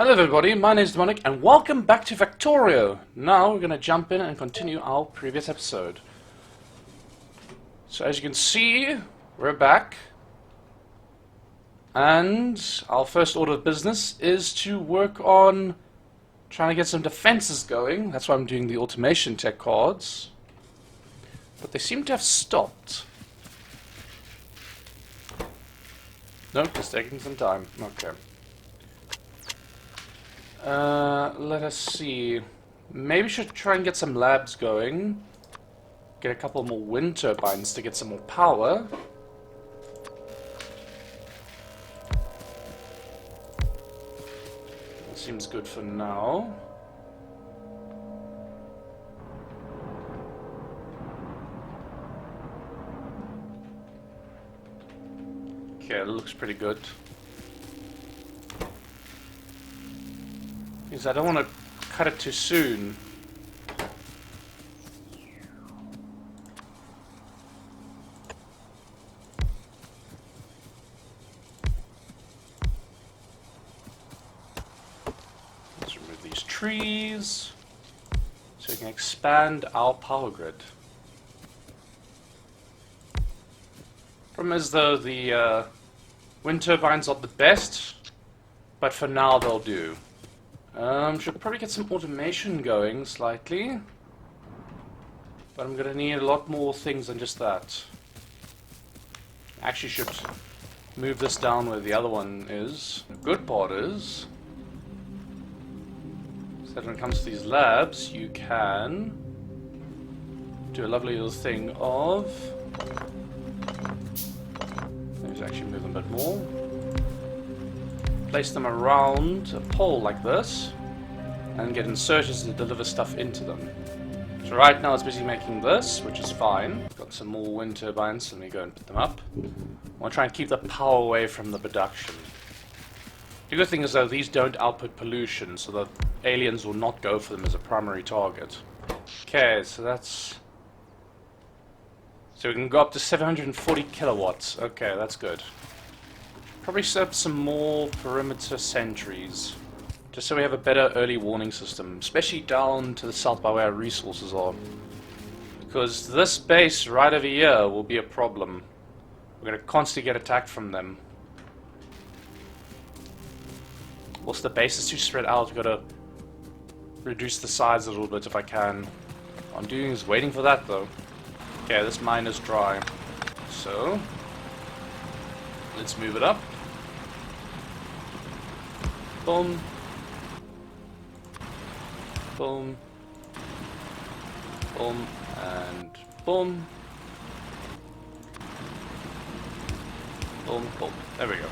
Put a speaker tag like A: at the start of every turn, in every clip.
A: Hello everybody, my name is Demonnic and welcome back to Factorio. Now we're going to jump in and continue our previous episode. So as you can see, we're back. And our first order of business is to work on trying to get some defenses going. That's why I'm doing the automation tech cards. But they seem to have stopped. Nope, it's taking some time. Okay. Let us see. Maybe we should try and get some labs going. Get a couple more wind turbines to get some more power. That seems good for now. Okay, it looks pretty good. Because I don't want to cut it too soon. Let's remove these trees so we can expand our power grid. Problem is though, the wind turbines are the best, but for now they'll do. Should probably get some automation going slightly, but I'm gonna need a lot more things than just that. Actually should move this down where the other one is. The good part is that when it comes to these labs, you can do a lovely little thing of, let's actually move them a bit more. Place them around a pole like this, and get inserters to deliver stuff into them. So right now it's busy making this, which is fine. Got some more wind turbines, let me go and put them up. I want to try and keep the power away from the production. The good thing is though, these don't output pollution, so that aliens will not go for them as a primary target. Okay, so that's... So we can go up to 740 kilowatts. Okay, that's good. Probably set up some more perimeter sentries, just so we have a better early warning system, especially down to the south by where our resources are. Because this base right over here will be a problem. We're going to constantly get attacked from them. Also, the base is too spread out. We've got to reduce the size a little bit if I can. What I'm doing is waiting for that though. Okay, this mine is dry. So let's move it up. Boom. Boom. Boom. And boom. Boom. Boom. There we go.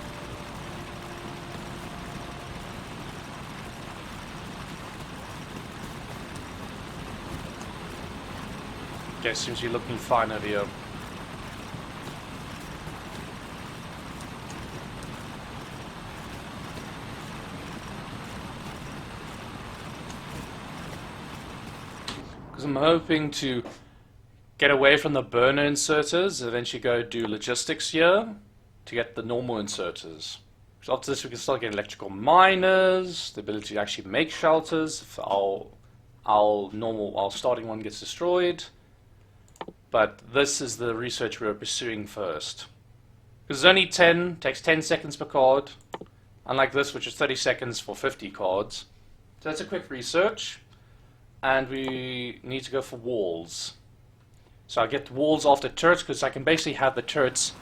A: Okay, seems to be looking fine over here. Because I'm hoping to get away from the burner inserters, eventually go do logistics here to get the normal inserters. So after this we can start getting electrical miners, the ability to actually make shelters if our starting one gets destroyed. But this is the research we're pursuing first. Because it's only 10, takes 10 seconds per card, unlike this which is 30 seconds for 50 cards. So that's a quick research. And we need to go for walls. So I get walls after turrets because I can basically have the turrets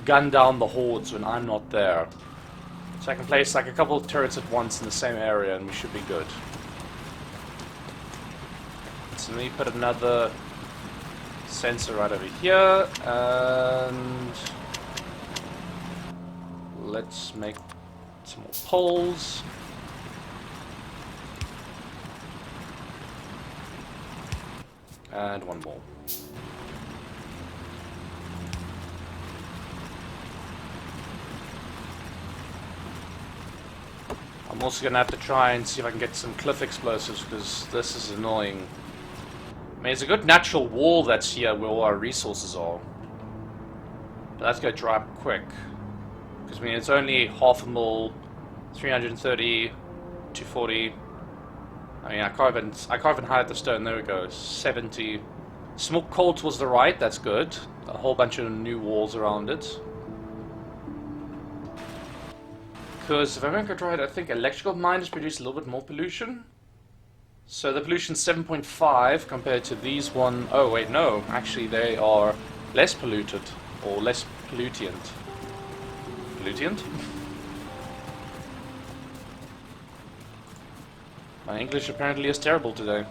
A: gun down the hordes when I'm not there. So I can place like a couple of turrets at once in the same area and we should be good. So let me put another sensor right over here and let's make some more poles. And one more. I'm also going to have to try and see if I can get some cliff explosives because this is annoying. I mean, it's a good natural wall that's here where all our resources are. But that's going to dry up quick. Because I mean, it's only half a mil, 330 240. I mean, I can't even hide the stone. There we go. 70. Smoke cold towards the right. That's good. A whole bunch of new walls around it. Because if I remember right, I think electrical miners produce a little bit more pollution. So the pollution's 7.5 compared to these one. Oh wait, no. Actually, they are less polluted or less pollutant. Pollutant? My English apparently is terrible today.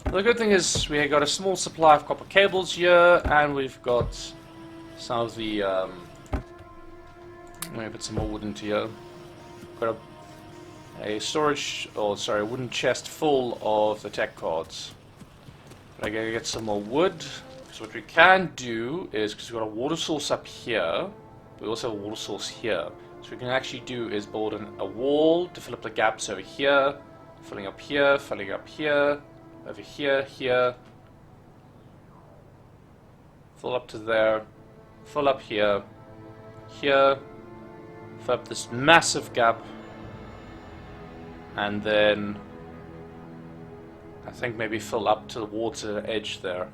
A: The good thing is we got a small supply of copper cables here, and we've got some of the. Let me put some more wood into here. Got a storage, or sorry, a wooden chest full of the tech cards. But I gotta get some more wood. So what we can do is, because we've got a water source up here, we also have a water source here. So what we can actually do is build a wall to fill up the gaps over here, filling up here, filling up here, over here, here, fill up to there, fill up here, here, fill up this massive gap, and then I think maybe fill up to the water edge there.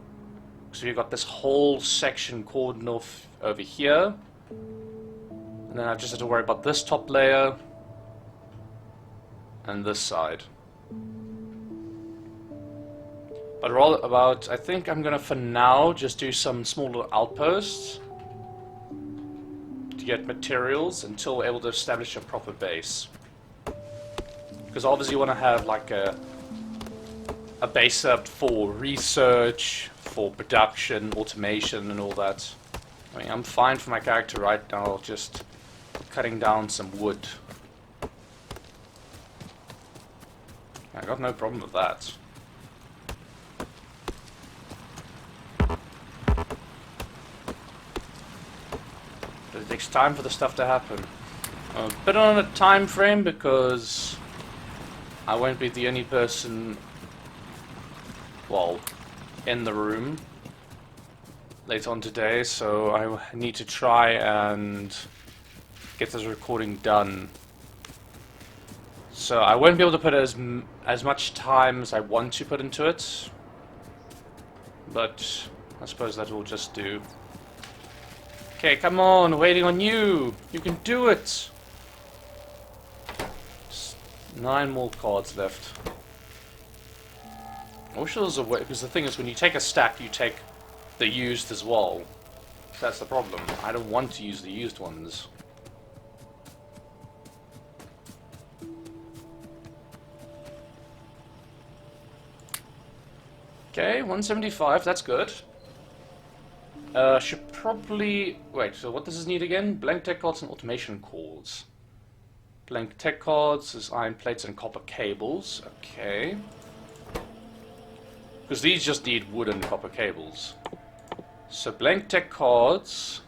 A: So you've got this whole section cordoned off over here, and then I just have to worry about this top layer and this side. But all about, I think I'm gonna for now just do some small little outposts to get materials until we're able to establish a proper base. Because obviously you want to have like a base up for research, for production, automation and all that. I mean, I'm fine for my character right now, just cutting down some wood. I got no problem with that. But it takes time for the stuff to happen. A bit on a time frame because I won't be the only person, well, in the room later on today, so I need to try and get this recording done. So I won't be able to put as much time as I want to put into it, but I suppose that will just do. Okay, come on, waiting on you. You can do it. Just 9 more cards left. I wish there was a way, because the thing is, when you take a stack, you take the used as well. That's the problem. I don't want to use the used ones. Okay, 175, that's good. Should probably... Wait, so what does this need again? Blank tech cards and automation cores. Blank tech cards is iron plates and copper cables. Okay. Because these just need wood and copper cables. So blank tech cards...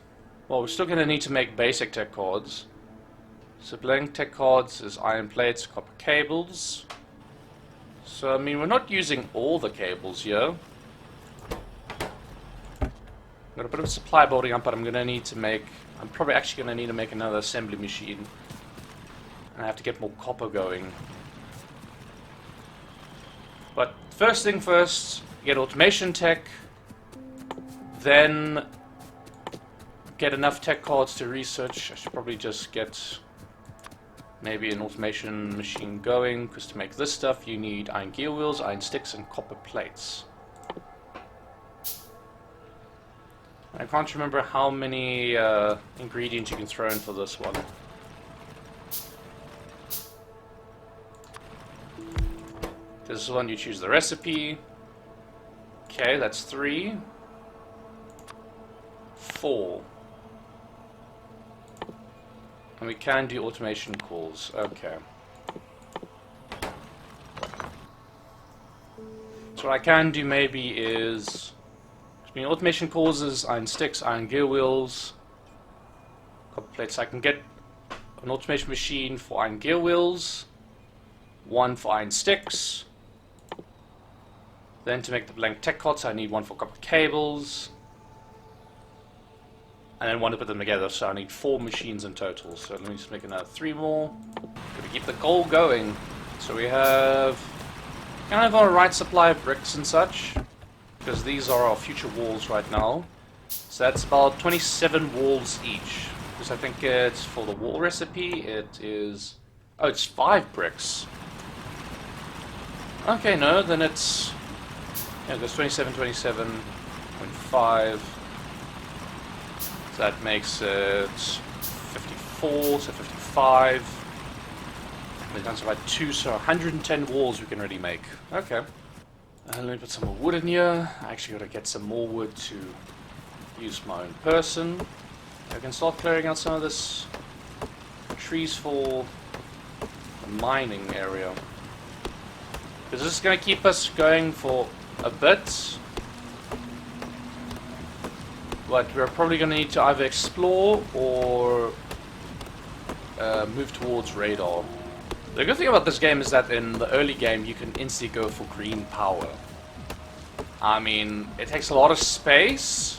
A: Well, we're still going to need to make basic tech cards. So blank tech cards is iron plates, copper cables. So, I mean, we're not using all the cables here. Got a bit of supply building up, but I'm going to need to make... I'm probably actually going to need to make another assembly machine. And I have to get more copper going. But first thing first, get automation tech. Then get enough tech cards to research. I should probably just get maybe an automation machine going, because to make this stuff you need iron gear wheels, iron sticks and copper plates. I can't remember how many ingredients you can throw in for this one. This one you choose the recipe. Okay, that's 3. 4. And we can do automation calls. Okay. So what I can do maybe is... I mean, automation calls is iron sticks, iron gear wheels, copper plates. I can get an automation machine for iron gear wheels, 1 for iron sticks. Then to make the blank tech cards I need 1 for copper cables. and then want to put them together, so I need 4 machines in total. So let me just make another 3 more. Gotta keep the coal going. So we have kind of our right supply of bricks and such, because these are our future walls right now. So that's about 27 walls each. Because I think it's for the wall recipe, it is... oh, it's 5 bricks. Okay, no, then it's... yeah, it goes 27, 27.5. So that makes it 54, so 55. We've done about 2, so 110 walls we can already make. Okay. Let me put some more wood in here. I actually gotta get some more wood to use my own person. I can start clearing out some of this trees for the mining area. Because this is gonna keep us going for a bit. But we're probably gonna need to either explore or move towards radar. The good thing about this game is that in the early game you can instantly go for green power. I mean, it takes a lot of space.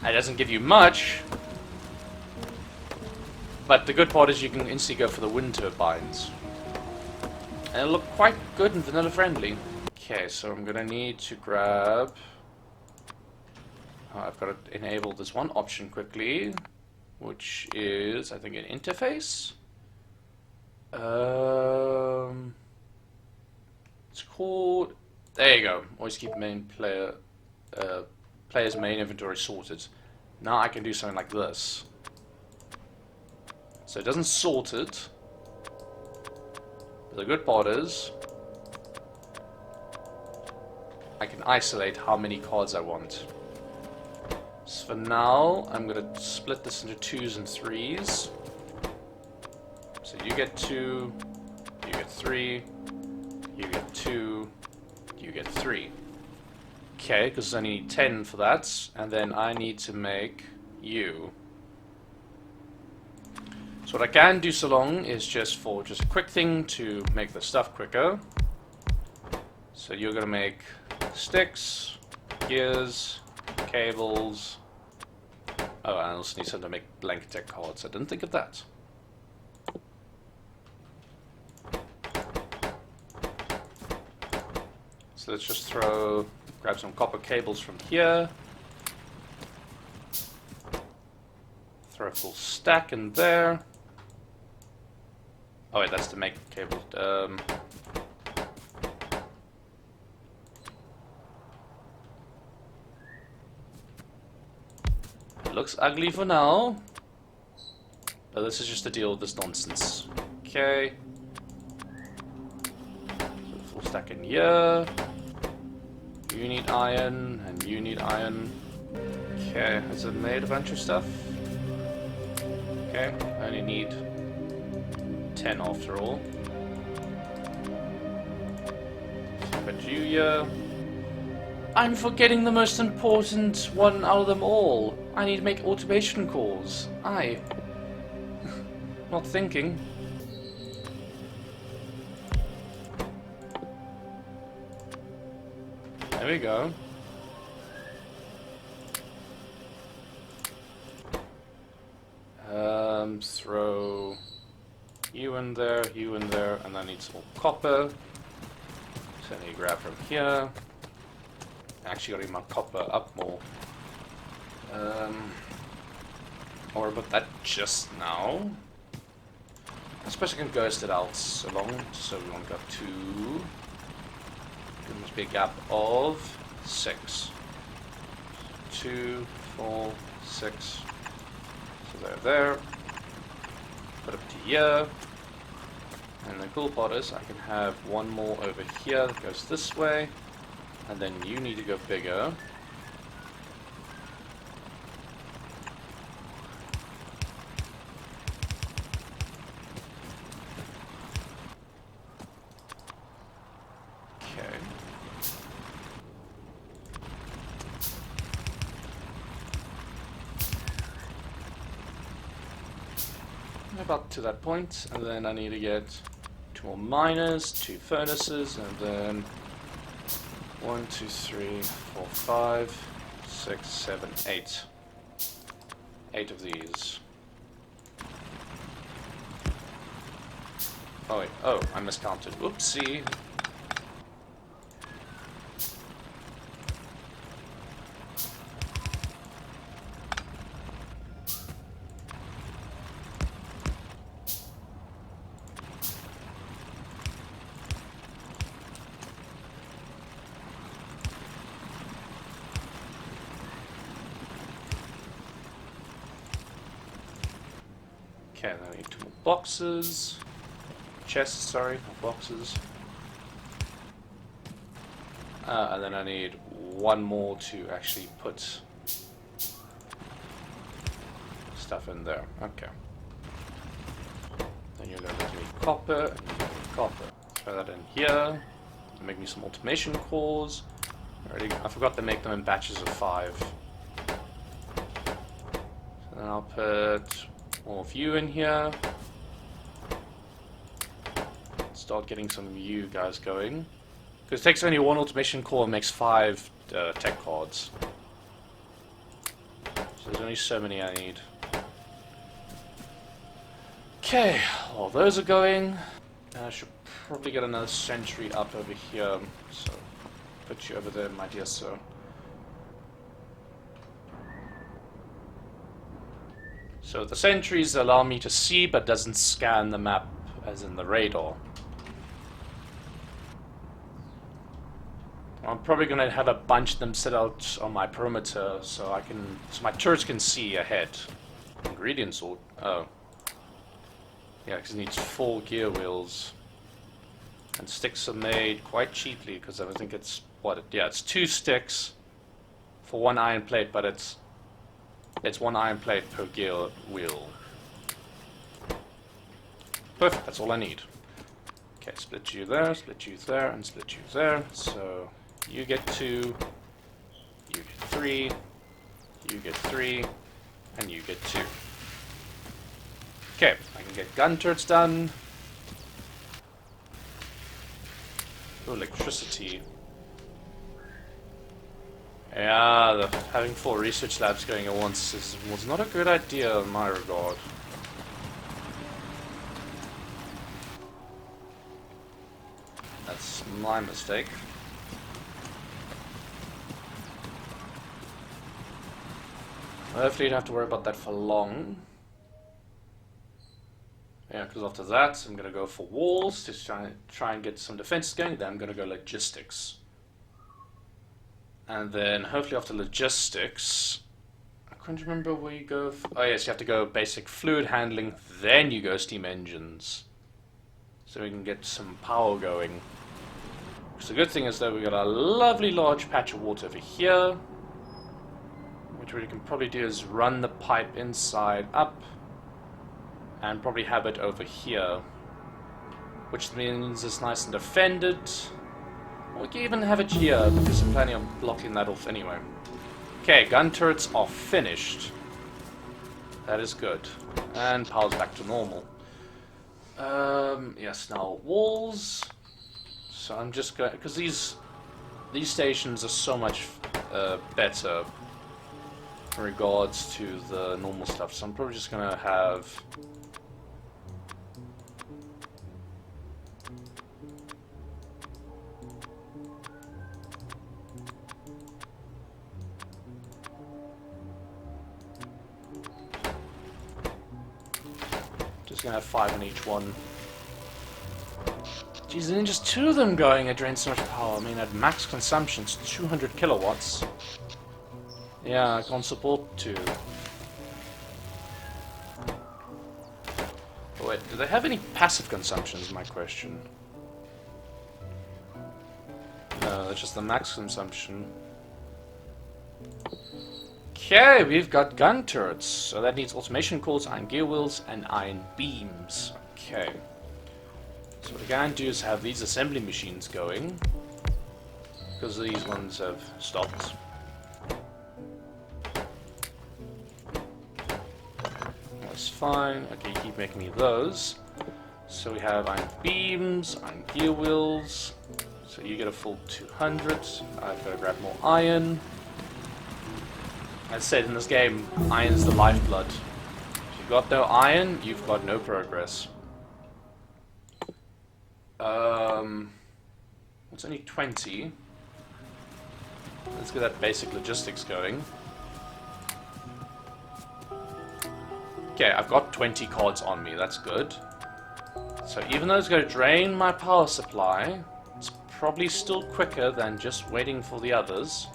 A: It doesn't give you much. But the good part is you can instantly go for the wind turbines. And it'll look quite good and vanilla friendly. Okay, so I'm gonna need to grab... I've got to enable this one option quickly, which is, I think, an interface. It's called... there you go. Always keep main player, player's main inventory sorted. Now I can do something like this. So it doesn't sort it. But the good part is, I can isolate how many cards I want. So for now, I'm going to split this into 2s and 3s. So you get 2, you get 3, you get 2, you get 3. Okay, because I need 10 for that, and then I need to make you. So what I can do so long is just a quick thing to make the stuff quicker. So you're going to make sticks, gears, cables. Oh, I also need something to make blank deck cards. I didn't think of that. So let's just grab some copper cables from here. Throw a full stack in there. Oh wait, that's to make cables. It looks ugly for now, but this is just to deal with this nonsense. Okay. Full stack in here. You need iron, and you need iron. Okay, has it made a bunch of stuff? Okay, I only need 10 after all. Put you here. I'm forgetting the most important one out of them all. I need to make automation calls. Not thinking. There we go. Throw you in there, and I need some more copper. So I need to grab from here. Actually got to get my copper up more. Or about that just now. I suppose I can ghost it out along, so we want to go 2. There must be a gap of 6. 2, 4, 6. So there. Put it to here. And the cool part is I can have one more over here that goes this way. And then you need to go bigger. Okay. About to that point, and then I need to get 2 more miners, 2 furnaces, and then 1, 2, 3, 4, 5, 6, 7, 8. 8 of these. Oh wait, oh, I miscounted. Whoopsie. Okay, then I need 2 more boxes. Chests, sorry, not boxes. And then I need 1 more to actually put stuff in there. Okay. Then you're going to give me copper and copper. Throw that in here. Make me some automation cores. I forgot to make them in batches of 5. So then I'll put more of you in here. Start getting some of you guys going. Because it takes only 1 automation core and makes 5 tech cards. So there's only so many I need. Okay, well those are going. I should probably get another sentry up over here. So put you over there, my dear sir. So the sentries allow me to see but doesn't scan the map as in the radar. I'm probably going to have a bunch of them set out on my perimeter so my turrets can see ahead. Ingredients or oh. Yeah, because it needs 4 gear wheels. And sticks are made quite cheaply because I think it's it's 2 sticks for 1 iron plate, but it's 1 iron plate per gear wheel. Perfect, that's all I need. Okay, split you there, and split you there. So you get 2, you get 3, you get 3, and you get 2. Okay, I can get gun turrets done. Oh, electricity. Yeah, having 4 research labs going at once was not a good idea in my regard. That's my mistake. Hopefully you don't have to worry about that for long. Yeah, because after that I'm going to go for walls to try and get some defense going. Then I'm going to go logistics. And then hopefully after logistics, I can't remember where you go. Oh yes, you have to go basic fluid handling, then you go steam engines. So we can get some power going. So the good thing is that we've got a lovely large patch of water over here. Which we can probably do is run the pipe inside up. And probably have it over here. Which means it's nice and defended. We can even have it here, because I'm planning on blocking that off anyway. Okay, gun turrets are finished. That is good. And power's back to normal. Yes, now walls. So I'm just going... because these stations are so much better in regards to the normal stuff. So I'm probably just going to have... Just gonna have 5 on each one. Jeez, and then just 2 of them going, it drains so much power. I mean, at max consumption, it's 200 kilowatts. Yeah, I can't support 2. Oh, wait, do they have any passive consumption is my question. No, that's just the max consumption. Okay, we've got gun turrets. So that needs automation cores, iron gear wheels, and iron beams. Okay. So what we're going to do is have these assembly machines going. Because these ones have stopped. That's fine. Okay, keep making me those. So we have iron beams, iron gear wheels. So you get a full 200. I've got to grab more iron. As said in this game, iron's the lifeblood. If you've got no iron, you've got no progress. It's only 20. Let's get that basic logistics going. Okay, I've got 20 cards on me, that's good. So even though it's going to drain my power supply, it's probably still quicker than just waiting for the others.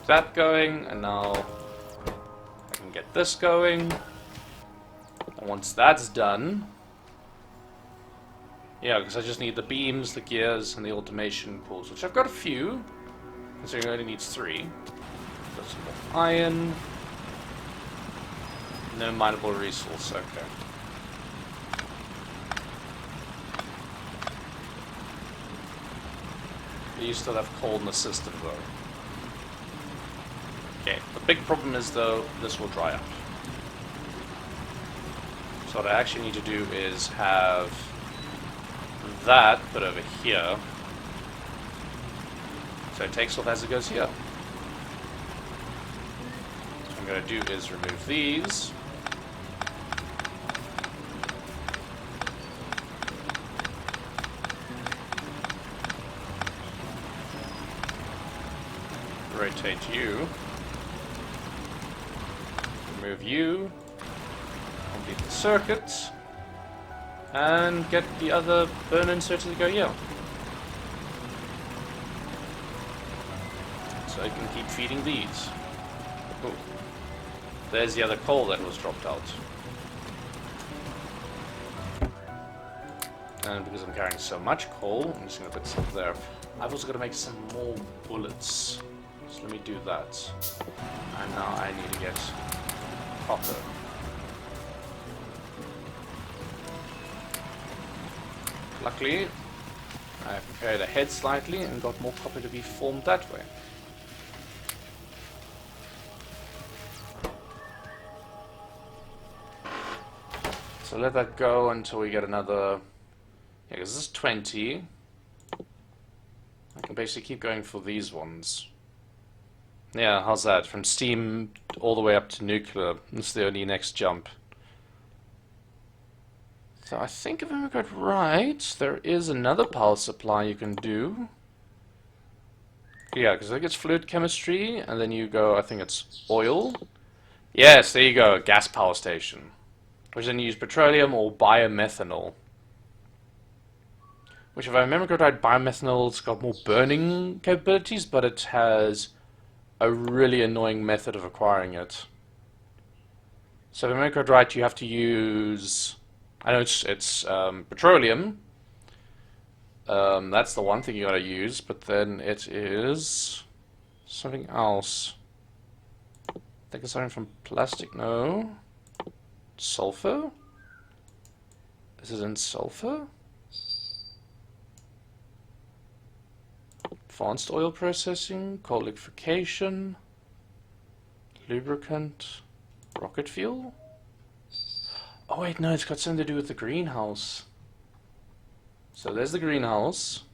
A: That going, and now I can get this going. And once that's done, yeah, because I just need the beams, the gears, and the automation pools, which I've got a few, considering it only needs 3. Got some more iron. No mineable resource, okay. You still have coal in the system, though. Okay, the big problem is, though, this will dry up. So what I actually need to do is have that put over here. So it takes off as it goes here. What I'm going to do is remove these. Rotate you. Remove you, complete the circuit, and get the other burner inserted to go here. So I can keep feeding these. Ooh. There's the other coal that was dropped out. And because I'm carrying so much coal, I'm just going to put some there. I've also got to make some more bullets. So let me do that. And now I need to get copper. Luckily, I prepared ahead slightly and got more copper to be formed that way. So let that go until we get another. Yeah, because this is 20. I can basically keep going for these ones. Yeah, how's that? From steam all the way up to nuclear. That's the only next jump. So I think if I got it right, there is another power supply you can do. Yeah, because I think it's fluid chemistry, and then you go, I think it's oil. Yes, there you go, gas power station. Which then you use petroleum or biomethanol. Which, if I remember correctly, biomethanol's got more burning capabilities, but it has a really annoying method of acquiring it. So if I remember right, you have to use, I know it's petroleum. That's the one thing you gotta use, but then it is something else. I think it's something from plastic. No, sulfur. Is it in sulfur? Advanced oil processing, coal liquefaction, lubricant, rocket fuel? Oh wait, no, it's got something to do with the greenhouse. So there's the greenhouse,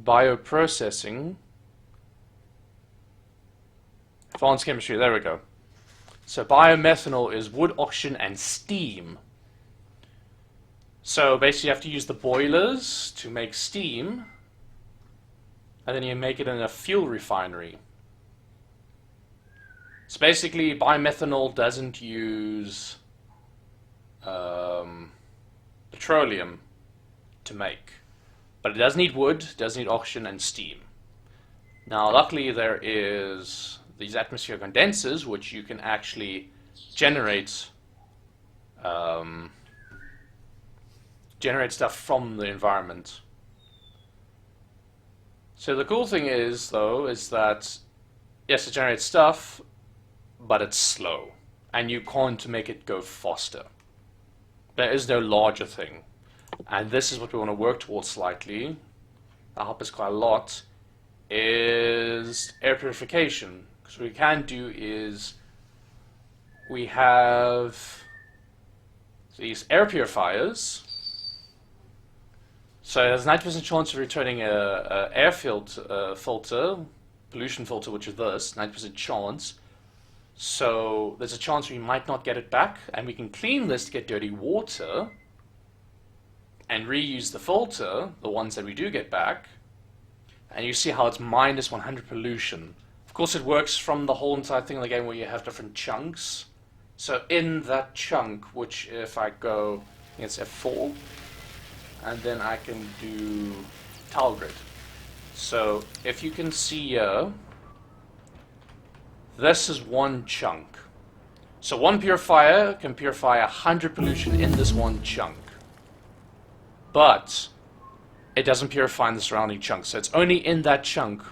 A: bioprocessing, advanced chemistry, there we go. So biomethanol is wood, oxygen, and steam. So basically you have to use the boilers to make steam, and then you make it in a fuel refinery. So basically, biomethanol doesn't use petroleum to make. But it does need wood, does need oxygen, and steam. Now, luckily, there is these atmospheric condensers, which you can actually generate stuff from the environment. So the cool thing is, though, is that, yes, it generates stuff, but it's slow. And you can't make it go faster. There is no larger thing. and this is what we want to work towards slightly, that'll help us quite a lot, is air purification. Because what we can do is we have these air purifiers. So there's a 90% chance of returning a air filter, pollution filter, which is this, 90% chance. So there's a chance we might not get it back, and we can clean this to get dirty water and reuse the filter, the ones that we do get back. And you see how it's minus 100 pollution. Of course it works from the whole entire thing in the game where you have different chunks. So in that chunk, which if I go, I think it's F4, and then I can do tile grid. So if you can see here, this is one chunk. So one purifier can purify 100 pollution in this one chunk. But it doesn't purify in the surrounding chunks. So it's only in that chunk.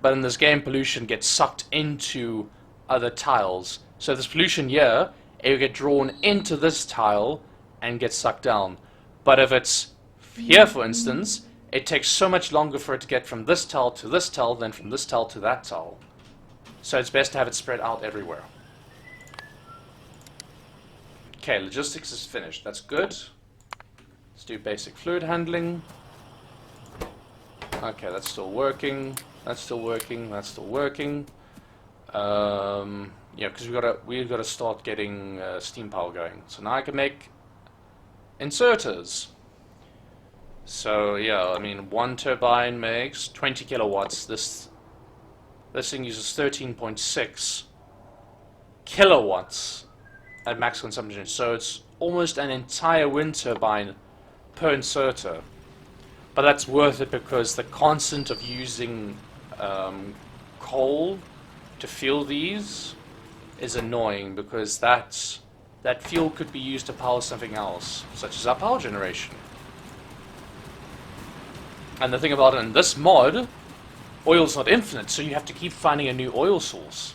A: But in this game, pollution gets sucked into other tiles. So this pollution here, it will get drawn into this tile and get sucked down. But if it's here, for instance, it takes so much longer for it to get from this tile to this tile than from this tile to that tile. So it's best to have it spread out everywhere. Okay, logistics is finished. That's good. Let's do basic fluid handling. Okay, that's still working. That's still working. That's still working. Yeah, because we've got to start getting steam power going. So now I can make inserters. So yeah, I mean, one turbine makes 20 kilowatts. This thing uses 13.6 kilowatts at max consumption. So it's almost an entire wind turbine per inserter. But that's worth it because the constant of using coal to fuel these is annoying, because that fuel could be used to power something else, such as our power generation. And the thing about it in this mod, oil's not infinite, so you have to keep finding a new oil source.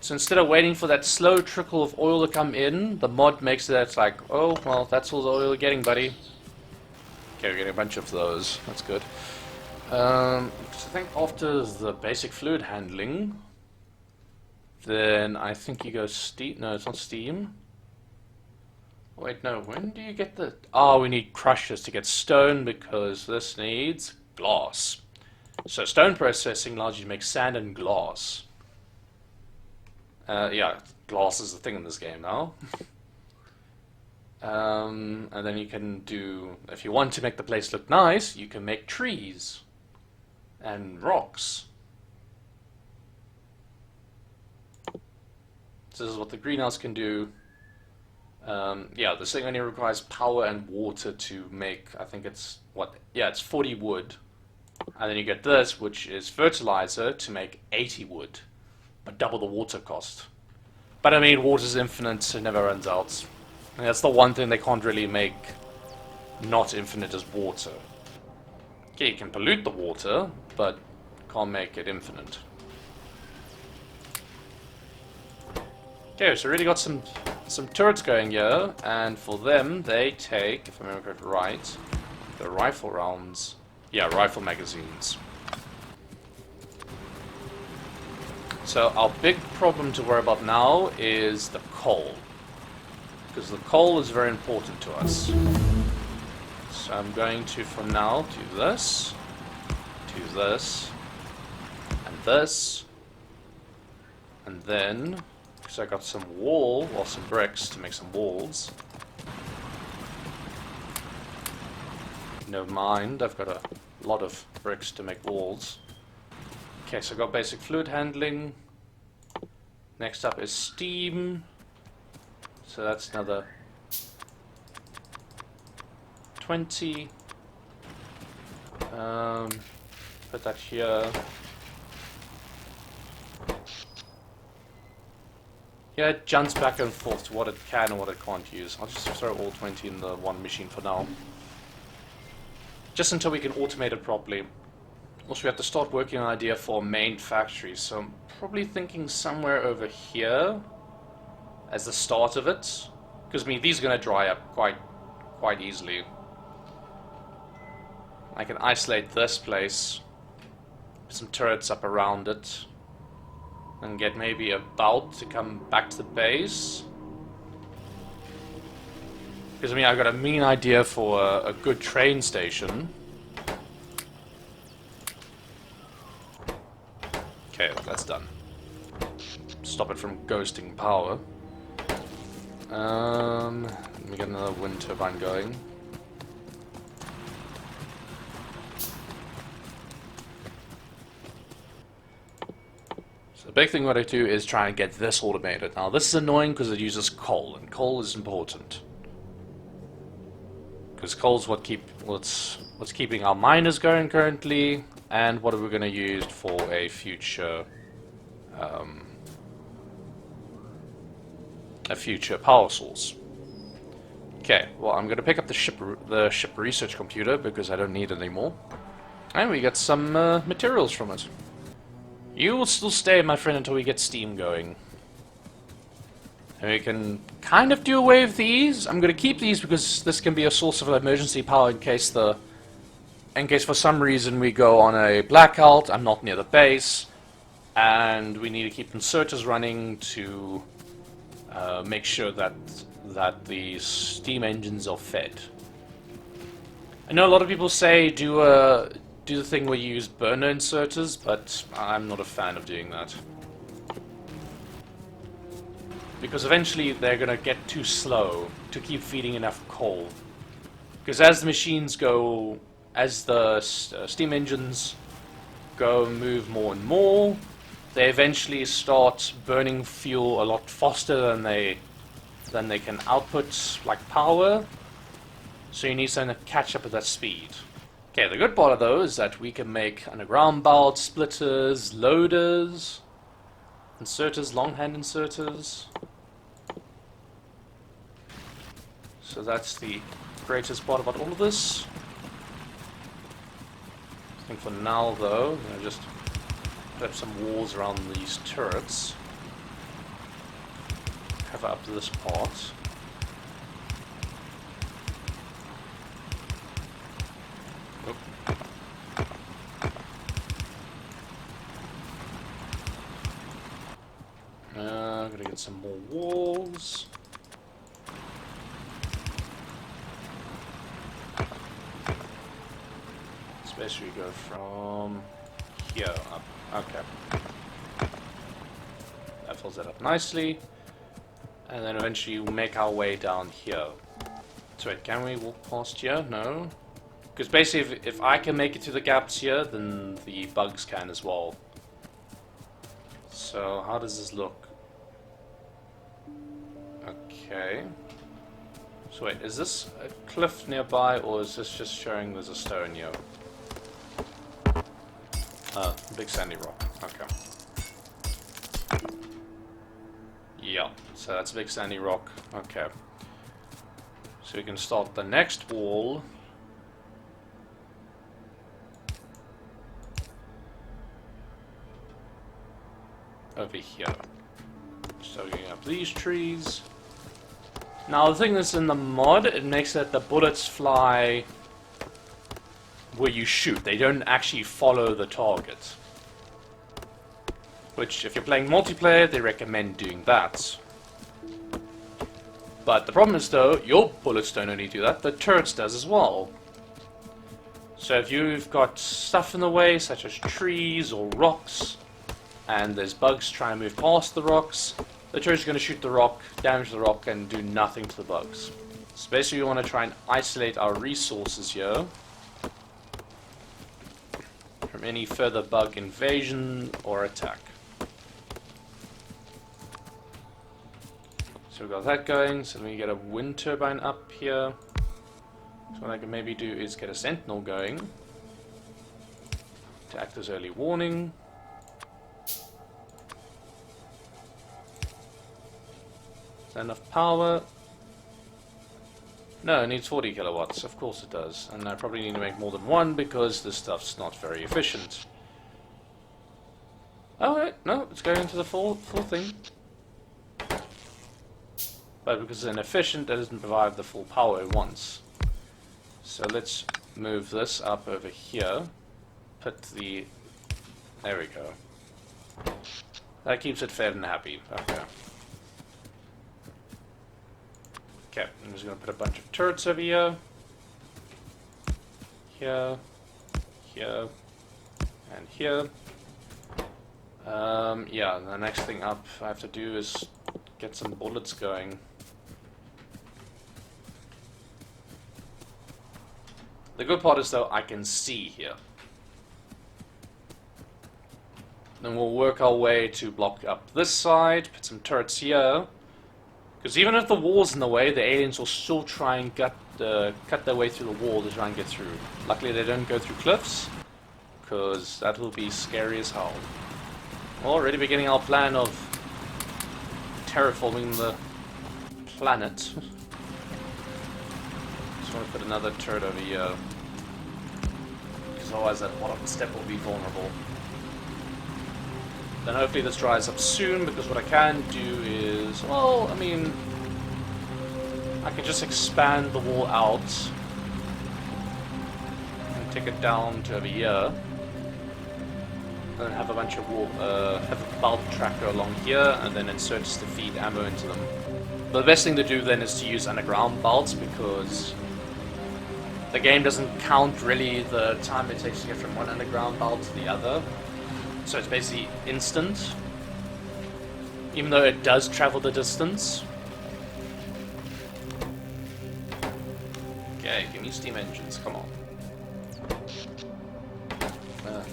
A: So instead of waiting for that slow trickle of oil to come in, the mod makes it it's like, oh, well, that's all the oil you're getting, buddy. Okay, we're getting a bunch of those. That's good. So I think after the basic fluid handling, then I think you go steam. No, it's not steam. Wait, no. When do you get the... Oh, we need crushers to get stone, because this needs glass. So stone processing allows you to make sand and glass. Yeah, glass is the thing in this game now. And then you can do... If you want to make the place look nice, you can make trees and rocks. So this is what the greenhouse can do. Yeah, this thing only requires power and water to make, I think it's, what, yeah, it's 40 wood. And then you get this, which is fertilizer, to make 80 wood. But double the water cost. But I mean, water's infinite, so it never runs out. And that's the one thing they can't really make not infinite as water. Okay, you can pollute the water, but can't make it infinite. Okay, so we really got some turrets going here, and for them, they take, if I remember correctly right, the rifle rounds. Yeah, rifle magazines. So our big problem to worry about now is the coal. Because the coal is very important to us. So I'm going to, for now, do this, and this, and then, because I got some wall, or some bricks to make some walls. Never mind, I've got a lot of bricks to make walls. Okay, so I got basic fluid handling. Next up is steam. So that's another 20. Put that here. Yeah, it jumps back and forth to what it can and what it can't use. I'll just throw all 20 in the one machine for now. Just until we can automate it properly. Also, we have to start working on an idea for a main factory. So I'm probably thinking somewhere over here as the start of it. Because I mean, these are going to dry up quite easily. I can isolate this place, put some turrets up around it, and get maybe a bout to come back to the base. Because I mean, I've got a mean idea for a good train station. Okay, that's done. Stop it from ghosting power. Let me get another wind turbine going. So the big thing what I do is try and get this automated. Now this is annoying because it uses coal, and coal is important. Because coal's what's keeping our miners going currently, and what we're going to use for a future power source. Okay, well I'm going to pick up the ship research computer because I don't need it anymore, and we get some materials from it. You will still stay, my friend, until we get steam going. And we can kind of do away with these. I'm going to keep these because this can be a source of emergency power in case for some reason we go on a blackout. I'm not near the base, and we need to keep inserters running to make sure that the steam engines are fed. I know a lot of people say do the thing where you use burner inserters, but I'm not a fan of doing that. Because eventually they're going to get too slow to keep feeding enough coal. Because as the machines go, as the steam engines move more and more, they eventually start burning fuel a lot faster than they can output like power. So you need something to catch up with that speed. Okay, the good part of those is that we can make underground belts, splitters, loaders, inserters, longhand inserters. So that's the greatest part about all of this. I think for now, though, I'm going to just put up some walls around these turrets. Cover up this part. Oop. I'm going to get some more walls. Basically go from here up. Okay. That fills it up nicely. And then eventually we'll make our way down here. So wait, can we walk past here? No. Because basically if I can make it to the gaps here, then the bugs can as well. So how does this look? Okay. So wait, is this a cliff nearby, or is this just showing there's a stone here? Big sandy rock. Okay. Yeah, so that's a big sandy rock. Okay. So we can start the next wall. Over here. So we have these trees. Now the thing that's in the mod, it makes it that the bullets fly where you shoot. They don't actually follow the target. Which, if you're playing multiplayer, they recommend doing that. But the problem is, though, your bullets don't only do that, the turrets does as well. So if you've got stuff in the way, such as trees or rocks, and there's bugs trying to move past the rocks, the turret's going to shoot the rock, damage the rock, and do nothing to the bugs. So basically we want to try and isolate our resources here from any further bug invasion or attack. So we've got that going, so let me get a wind turbine up here. So what I can maybe do is get a sentinel going to act as early warning. Is that enough power? No, it needs 40 kilowatts, of course it does. And I probably need to make more than one because this stuff's not very efficient. Oh wait, no, it's going into the full thing. But because it's inefficient, it doesn't provide the full power it wants. So let's move this up over here. Put the... There we go. That keeps it fed and happy. Okay. Okay, I'm just going to put a bunch of turrets over here. Here. Here. And here. Yeah, the next thing up I have to do is get some bullets going. The good part is, though, I can see here. Then we'll work our way to block up this side, put some turrets here. Because even if the wall's in the way, the aliens will still try and cut their way through the wall to try and get through. Luckily they don't go through cliffs, because that will be scary as hell. Already beginning our plan of terraforming the planet. Just want to put another turret over here, because otherwise that bottom step will be vulnerable. Then hopefully this dries up soon, because what I can do is, well, I mean, I can just expand the wall out and take it down to over here. And then have a bunch of have a bulb tracker along here, and then inserts to feed ammo into them. But the best thing to do then is to use underground bolts, because the game doesn't count really the time it takes to get from one underground bolt to the other. So it's basically instant, even though it does travel the distance. Okay, give me steam engines, come on.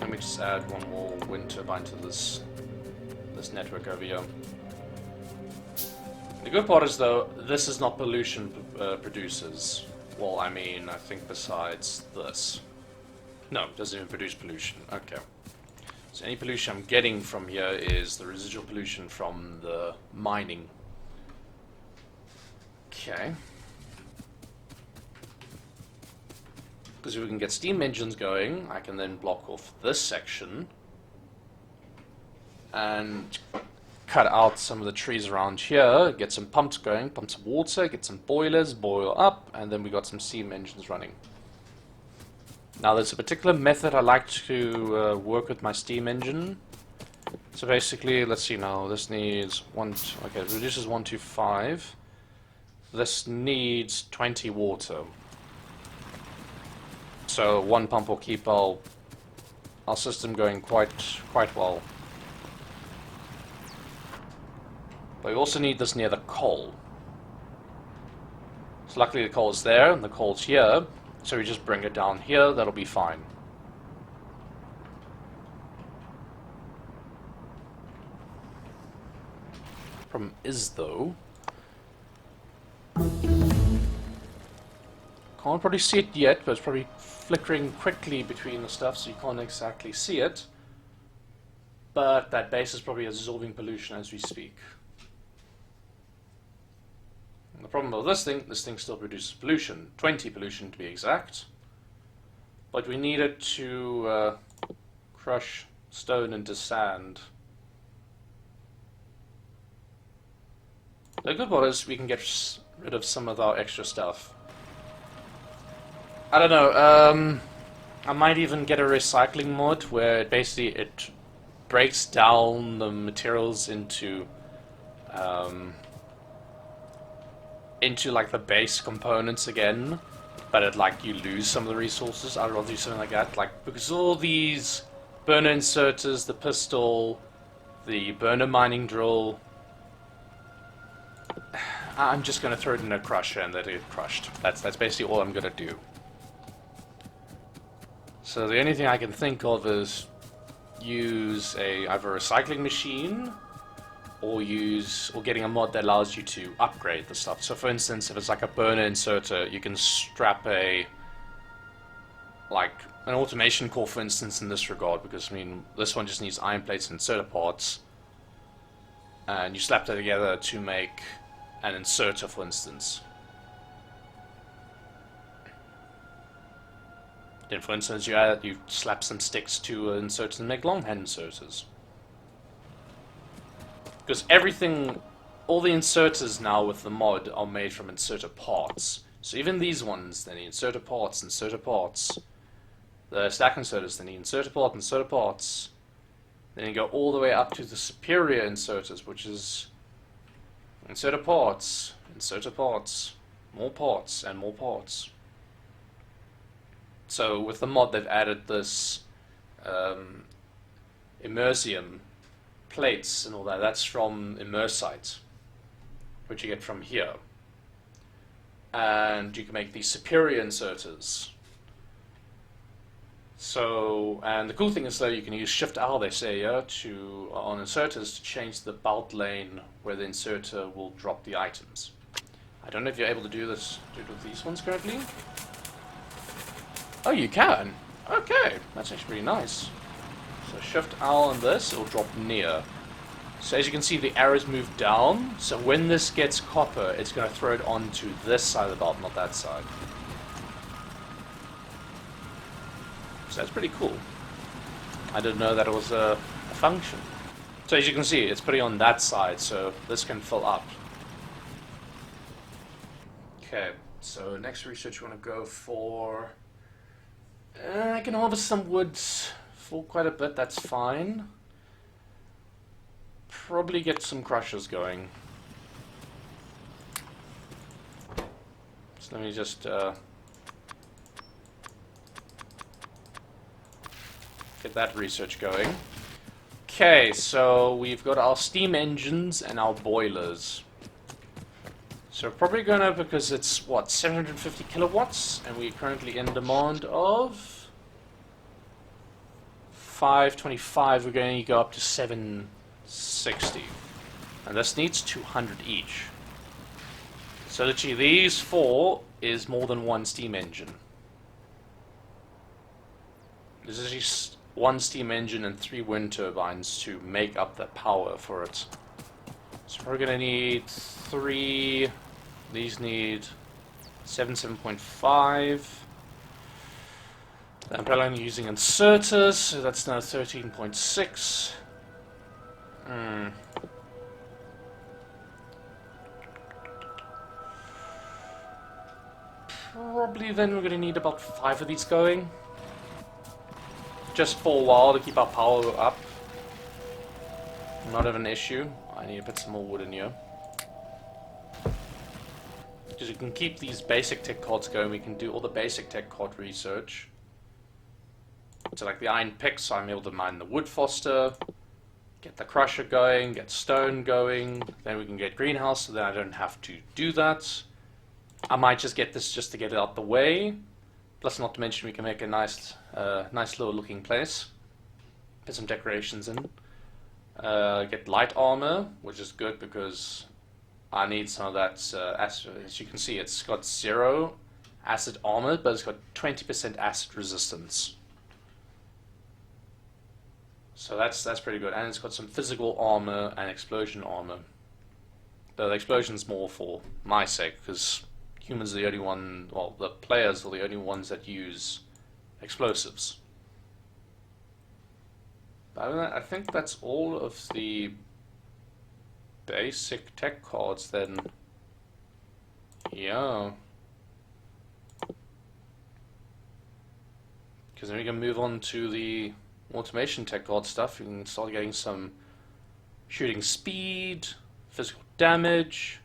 A: Let me just add one more wind turbine to this network over here. The good part is, though, this is not pollution producers. Well, I mean, I think besides this. No, it doesn't even produce pollution. Okay. So any pollution I'm getting from here is the residual pollution from the mining. Okay. Because if we can get steam engines going, I can then block off this section and cut out some of the trees around here, get some pumps going, pump some water, get some boilers, boil up, and then we got some steam engines running. Now there's a particular method I like to work with my steam engine. So basically, let's see now, this needs okay, it reduces 1 to 5. This needs 20 water. So one pump will keep our system going quite well. But we also need this near the coal. So luckily the coal is there, and the coal's here. So we just bring it down here, that'll be fine. Problem is, though, can't probably see it yet, but it's probably flickering quickly between the stuff, so you can't exactly see it. But that base is probably absorbing pollution as we speak. And the problem with this thing still produces pollution, 20 pollution to be exact. But we need it to crush stone into sand. The good part is we can get rid of some of our extra stuff. I don't know, I might even get a recycling mod where it breaks down the materials into like the base components again, but you lose some of the resources. I'd rather do something like that, because all these burner inserters, the pistol, the burner mining drill, I'm just going to throw it in a crusher and let it get crushed. That's basically all I'm going to do. So the only thing I can think of is use either a recycling machine or getting a mod that allows you to upgrade the stuff. So for instance, if it's like a burner inserter, you can strap an automation core, for instance, in this regard, because I mean this one just needs iron plates and inserter parts, and you slap that together to make an inserter, for instance. Then, for instance, you slap some sticks to inserters and make longhand inserters. Because all the inserters now with the mod are made from inserter parts. So even these ones, they need inserter parts, inserter parts. The stack inserters, they need inserter part, inserter parts. Then you go all the way up to the superior inserters, which is inserter parts, more parts, and more parts. So with the mod, they've added this immersium plates and all that. That's from Immersite, which you get from here. And you can make these superior inserters. So, and the cool thing is though, you can use Shift R, they say here, on inserters to change the belt lane where the inserter will drop the items. I don't know if you're able to do this with these ones currently. Oh, you can. Okay, that's actually pretty nice. So Shift R on this, it'll drop near. So as you can see, the arrows move down. So when this gets copper, it's going to throw it onto this side of the belt, not that side. So that's pretty cool. I didn't know that it was a function. So as you can see, it's putting on that side, so this can fill up. Okay, so next research we want to go for... I can harvest some wood for quite a bit, that's fine. Probably get some crushers going. So let me just get that research going. Okay, so we've got our steam engines and our boilers. So we're probably gonna, because it's what, 750 kilowatts, and we're currently in demand of 525. We're going to go up to 760, and this needs 200 each. So literally these four is more than one steam engine. This is just one steam engine and 3 wind turbines to make up the power for it. So we're going to need 3. These need 7.5. I'm probably only using inserters, so that's now 13.6. Probably then we're going to need about 5 of these going. Just for a while to keep our power up. Not of an issue. I need to put some more wood in here. Because we can keep these basic tech cards going, we can do all the basic tech card research. So like the iron pick, so I'm able to mine the wood faster, get the crusher going, get stone going, then we can get greenhouse, so then I don't have to do that. I might just get this just to get it out the way. Plus, not to mention, we can make a nice little looking place. Put some decorations in. Get light armor, which is good because I need some of that acid. As you can see, it's got 0 acid armor, but it's got 20% acid resistance. So that's pretty good. And it's got some physical armor and explosion armor. The explosion's more for my sake, because humans are the only one, well, the players are the only ones that use explosives. But other than that, I think that's all of the basic tech cards then. Yeah. Because then we can move on to the automation tech card stuff. We can start getting some shooting speed, physical damage.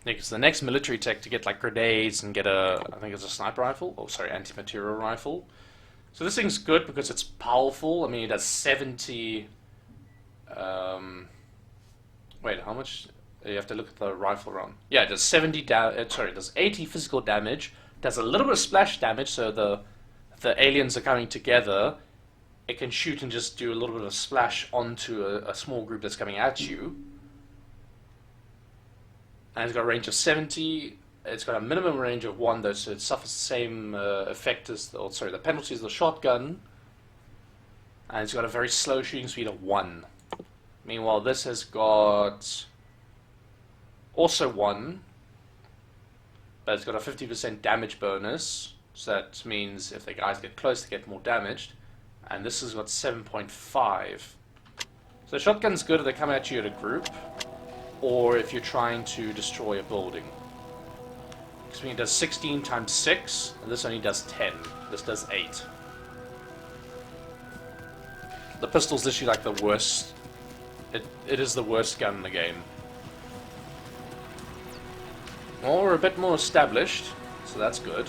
A: Because the next military tech to get like grenades and get a, I think it's a sniper rifle. Oh, sorry, anti-material rifle. So this thing's good because it's powerful. I mean, it does 70. Wait, how much? You have to look at the rifle round. Yeah, it does 70. It does 80 physical damage. Does a little bit of splash damage. So the aliens are coming together. It can shoot and just do a little bit of splash onto a small group that's coming at you. And it's got a range of 70. It's got a minimum range of 1 though, so it suffers the same effect as the penalties of the shotgun. And it's got a very slow shooting speed of 1. Meanwhile, this has got also 1, but it's got a 50% damage bonus. So that means if the guys get close, they get more damaged. And this has got 7.5. So the shotgun's good if they come at you in a group. or if you're trying to destroy a building. Because it does 16 times 6, and this only does 10. This does 8. The pistol's literally like the worst. It is the worst gun in the game. Well, we're a bit more established, so that's good.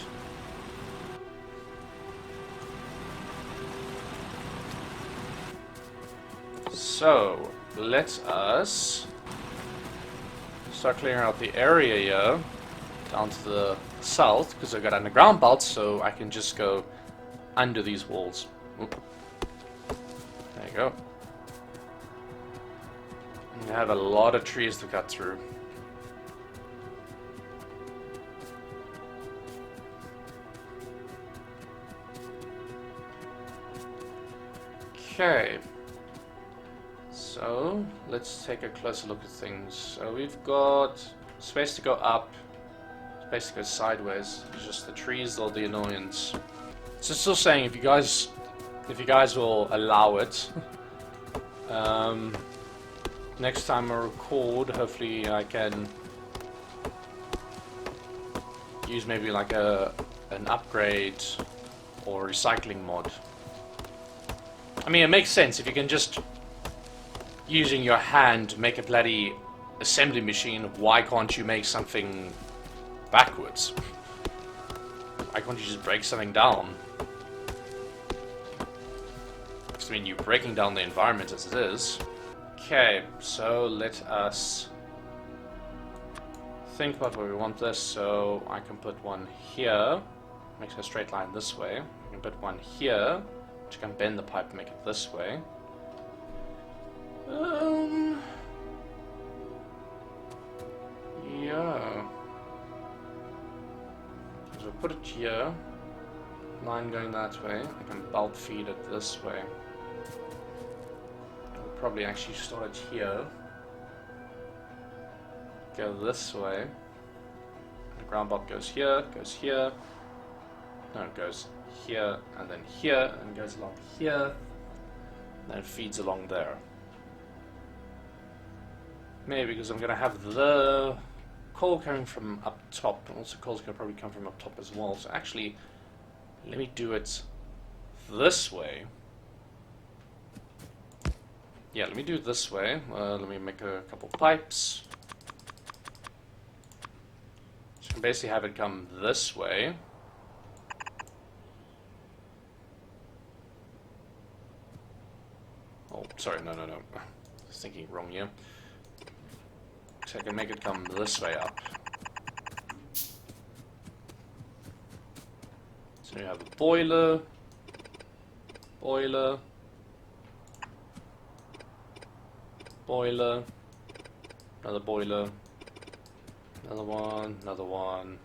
A: So, let us start clearing out the area here, down to the south, because I've got underground belts, so I can just go under these walls. Oop. There you go. And you have a lot of trees to cut through. Okay. So, let's take a closer look at things. So we've got space to go up, space to go sideways. It's just the trees or the annoyance. So still saying, if you guys will allow it, next time I record, hopefully I can use maybe like an upgrade or recycling mod. I mean, it makes sense if you can just using your hand to make a bloody assembly machine. Why can't you make something backwards? Why can't you just break something down? Because, I mean, you're breaking down the environment as it is. Okay, so let us think about where we want this. So I can put one here, makes a straight line this way. I can put one here, which can bend the pipe and make it this way. Yeah. So put it here. Line going that way. I can belt feed it this way. I'll probably actually start it here. Go this way. The ground belt goes here, goes here. No, it goes here and then here and goes along here. And then it feeds along there. Maybe because I'm going to have the coal coming from up top, and also coal's going to probably come from up top as well. So actually, let me do it this way. Yeah, let me do it this way. Let me make a couple pipes. So I can basically have it come this way. Oh, sorry, no. I was thinking wrong here. So I can make it come this way up. So you have a boiler, boiler, boiler, another boiler, another one, another one,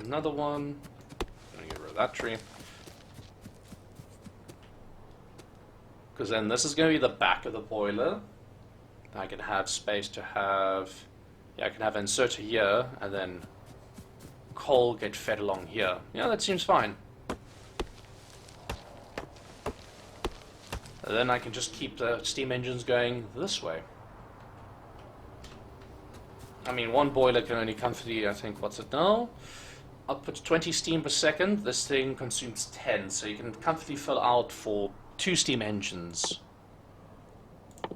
A: another one. I'm gonna get rid of that tree. Because then this is going to be the back of the boiler. I can have space to have, yeah, I can have an inserter here, and then coal get fed along here. Yeah, that seems fine. And then I can just keep the steam engines going this way. I mean, one boiler can only comfortably, I think, what's it now? Output 20 steam per second. This thing consumes 10, so you can comfortably fill out for 2 steam engines.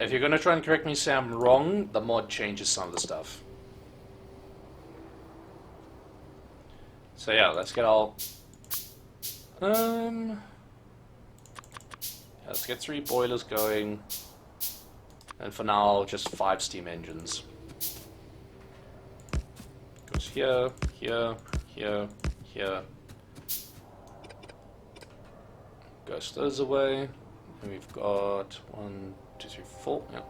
A: If you're going to try and correct me, say I'm wrong, the mod changes some of the stuff. So yeah, let's get all... let's get 3 boilers going. And for now, just 5 steam engines. Goes here, here, here, here. Goes those away. And we've got 1, 2, 3, 4. Yeah.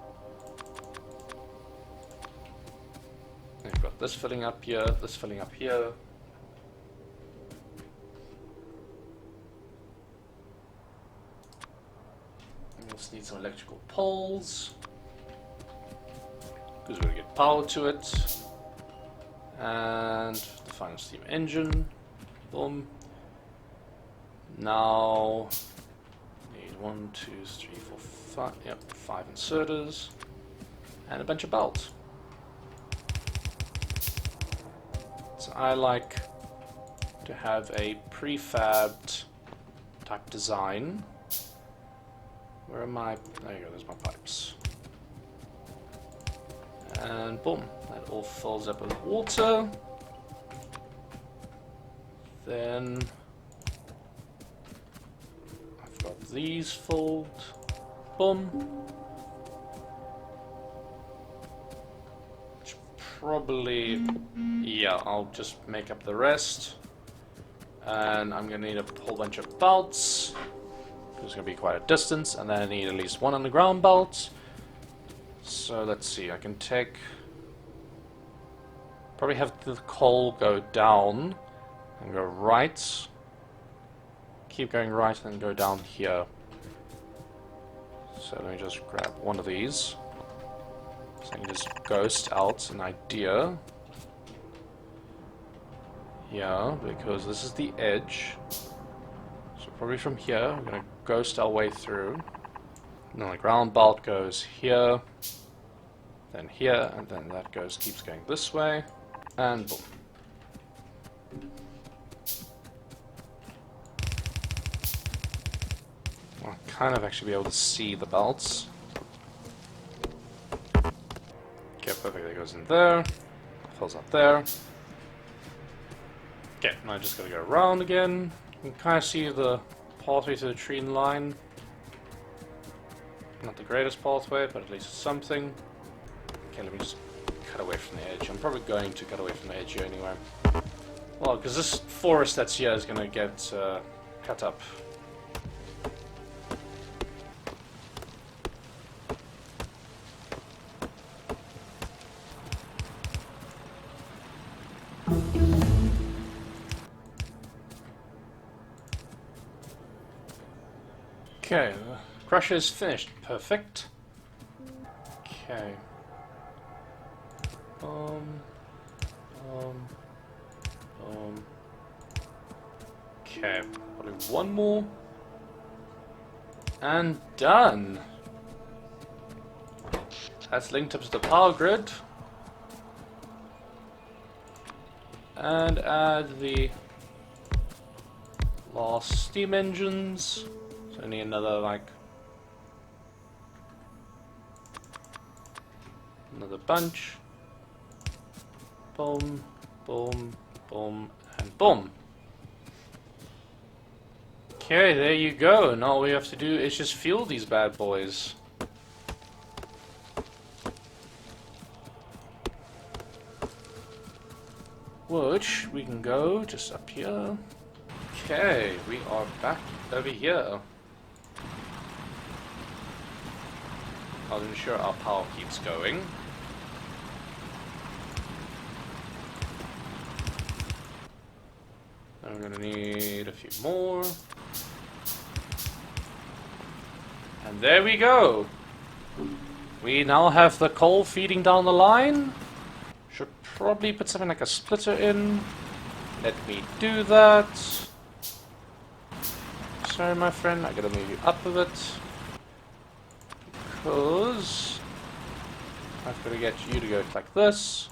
A: And we've got this filling up here, this filling up here. We also need some electrical poles, because we're going to get power to it. And the final steam engine. Boom. Now, need 1, 2, 3, 4, 5. Yep, 5 inserters. and a bunch of belts. So I like to have a prefabbed type design. Where are my... there you go, there's my pipes. And boom, that all fills up with water. Then I've got these filled. Boom. Which probably, yeah, I'll just make up the rest. And I'm going to need a whole bunch of belts. There's going to be quite a distance, and then I need at least one underground belt. So let's see, I can take... probably have the coal go down and go right. Keep going right and then go down here. So let me just grab one of these. So I can just ghost out an idea. Yeah, because this is the edge. So probably from here, we're going to ghost our way through. And then the ground belt goes here, then here, and then that keeps going this way, and boom. I'll kind of actually be able to see the belts. Okay, perfect, that goes in there, fills up there. Okay, now I just gotta go around again. You can kind of see the pathway to the tree line. Not the greatest pathway, but at least something. Okay, let me just cut away from the edge. I'm probably going to cut away from the edge here anyway. Well, because this forest that's here is going to get cut up. Okay, the crusher is finished. Perfect. Okay. Okay, probably one more. And done! That's linked up to the power grid. And add the last steam engines. So I need another, like, another bunch. Boom, boom, boom, and boom. Okay, there you go. And all we have to do is just fuel these bad boys. Which we can go just up here. Okay, we are back over here. I'll ensure our power keeps going. I'm gonna need a few more. And there we go! We now have the coal feeding down the line. Should probably put something like a splitter in. Let me do that. Sorry, my friend, I gotta move you up a bit. Because I've got to get you to go like this.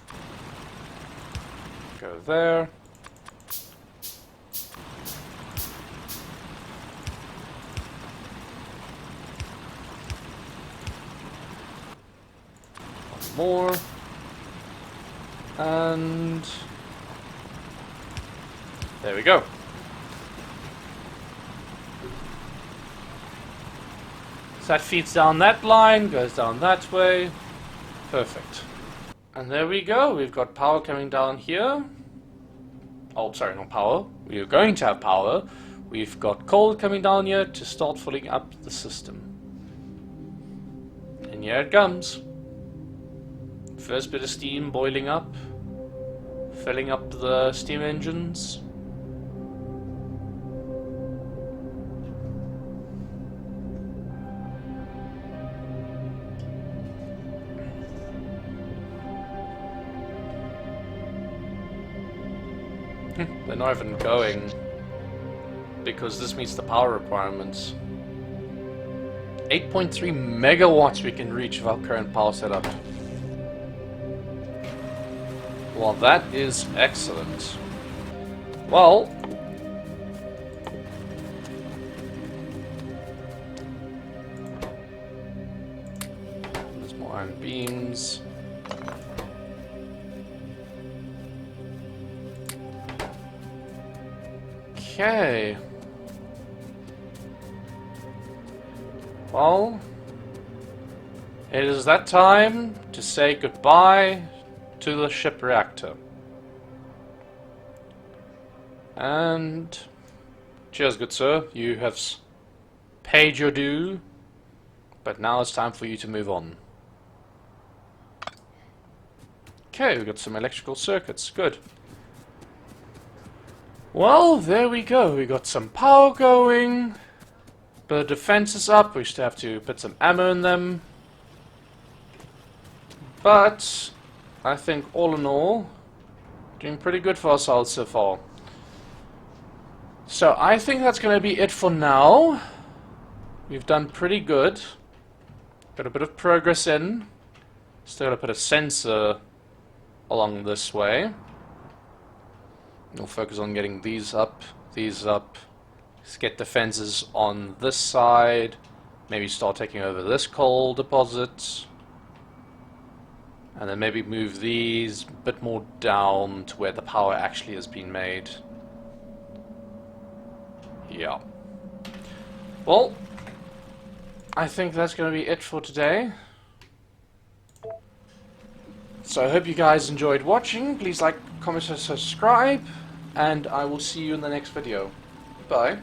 A: Go there. One more. And there we go. So that feeds down that line, goes down that way. Perfect. And there we go. We've got power coming down here. Oh, sorry, not power. We are going to have power. We've got coal coming down here to start filling up the system. And here it comes. First bit of steam boiling up. Filling up the steam engines. They're not even going because this meets the power requirements. 8.3 megawatts we can reach with our current power setup. Well, that is excellent. Well, there's more iron beams. Okay. Well, it is that time to say goodbye to the ship reactor. And cheers, good sir. You have paid your due, but now it's time for you to move on. Okay, we've got some electrical circuits. Good. Well, there we go. We got some power going. But the defense is up. We still have to put some ammo in them. But I think all in all, doing pretty good for ourselves so far. So I think that's going to be it for now. We've done pretty good. Got a bit of progress in. Still got to put a sensor along this way. We'll focus on getting these up, Let's get defenses on this side. Maybe start taking over this coal deposit. And then maybe move these a bit more down to where the power actually has been made. Yeah. Well, I think that's going to be it for today. So I hope you guys enjoyed watching. Please like, comment, and subscribe. And I will see you in the next video. Bye.